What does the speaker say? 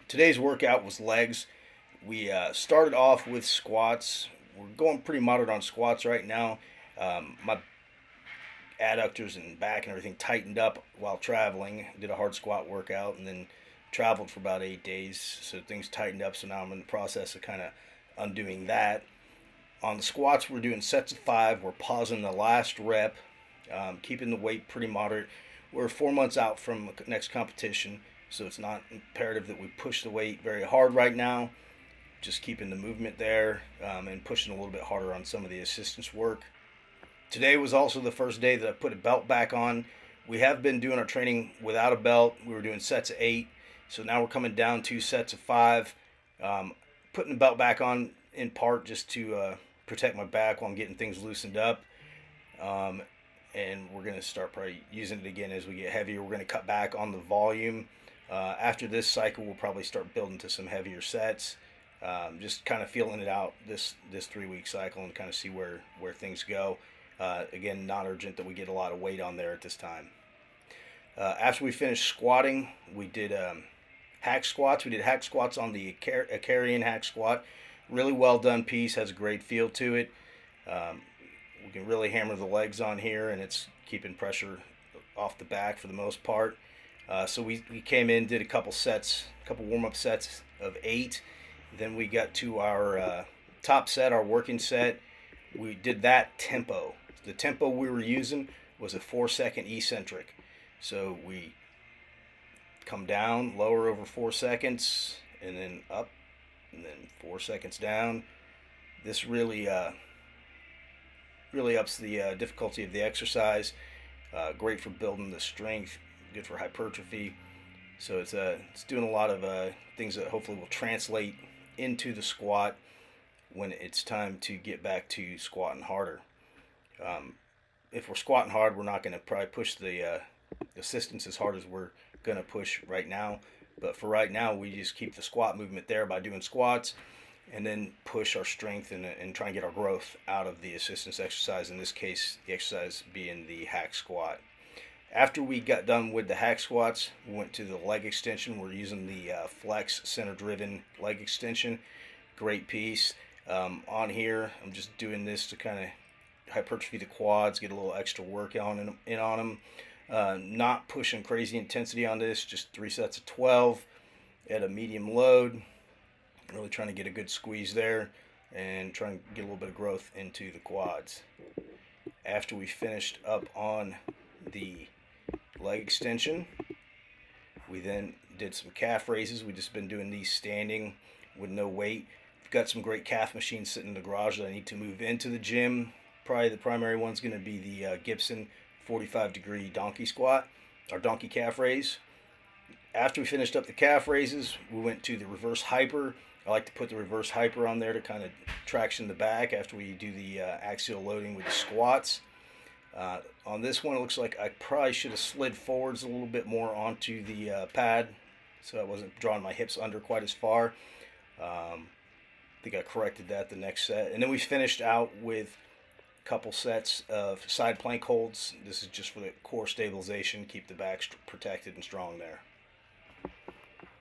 Today's workout was legs. We started off with squats. We're going pretty moderate on squats right now. My adductors and back and everything tightened up while traveling. Did a hard squat workout and then traveled for about 8 days. So things tightened up. So now I'm in the process of kind of undoing that. On the squats, we're doing sets of 5. We're pausing the last rep, keeping the weight pretty moderate. We're 4 months out from next competition, so it's not imperative that we push the weight very hard right now. Just keeping the movement there and pushing a little bit harder on some of the assistance work. Today was also the first day that I put a belt back on. We have been doing our training without a belt. We were doing sets of 8, so now we're coming down to sets of 5. Putting the belt back on in part just to protect my back while I'm getting things loosened up. And we're going to start probably using it again as we get heavier. We're going to cut back on the volume. After this cycle, we'll probably start building to some heavier sets. Just kind of feeling it out this 3-week cycle and kind of see where things go. Again, not urgent that we get a lot of weight on there at this time. After we finished squatting, we did hack squats. We did hack squats on the Icarian hack squat. Really well done piece, has a great feel to it. We can really hammer the legs on here, and it's keeping pressure off the back for the most part. So we came in, did a couple warm-up sets of 8. Then we got to our top set, our working set. We did that tempo. The tempo we were using was a 4-second eccentric. So we come down, lower over 4 seconds, and then up, and then 4 seconds down. This really ups the difficulty of the exercise. Great for building the strength, good for hypertrophy. So it's doing a lot of things that hopefully will translate into the squat when it's time to get back to squatting harder. If we're squatting hard, we're not going to probably push the assistance as hard as we're going to push right now. But for right now, we just keep the squat movement there by doing squats and then push our strength and try and get our growth out of the assistance exercise. In this case, the exercise being the hack squat. After we got done with the hack squats, we went to the leg extension. We're using the flex center-driven leg extension. Great piece. On here, I'm just doing this to kind of hypertrophy the quads, get a little extra work on them. Not pushing crazy intensity on this, just 3 sets of 12 at a medium load. Really trying to get a good squeeze there and trying to get a little bit of growth into the quads. After we finished up on the leg extension, we then did some calf raises. We've just been doing these standing with no weight. We've got some great calf machines sitting in the garage that I need to move into the gym. Probably the primary one's going to be the Gibson 45-degree donkey squat, or donkey calf raise. After we finished up the calf raises, we went to the reverse hyper. I like to put the reverse hyper on there to kind of traction the back after we do the axial loading with the squats. On this one, it looks like I probably should have slid forwards a little bit more onto the pad, so I wasn't drawing my hips under quite as far. I think I corrected that the next set. And then we finished out with a couple sets of side plank holds. This is just for the core stabilization, keep the back protected and strong there.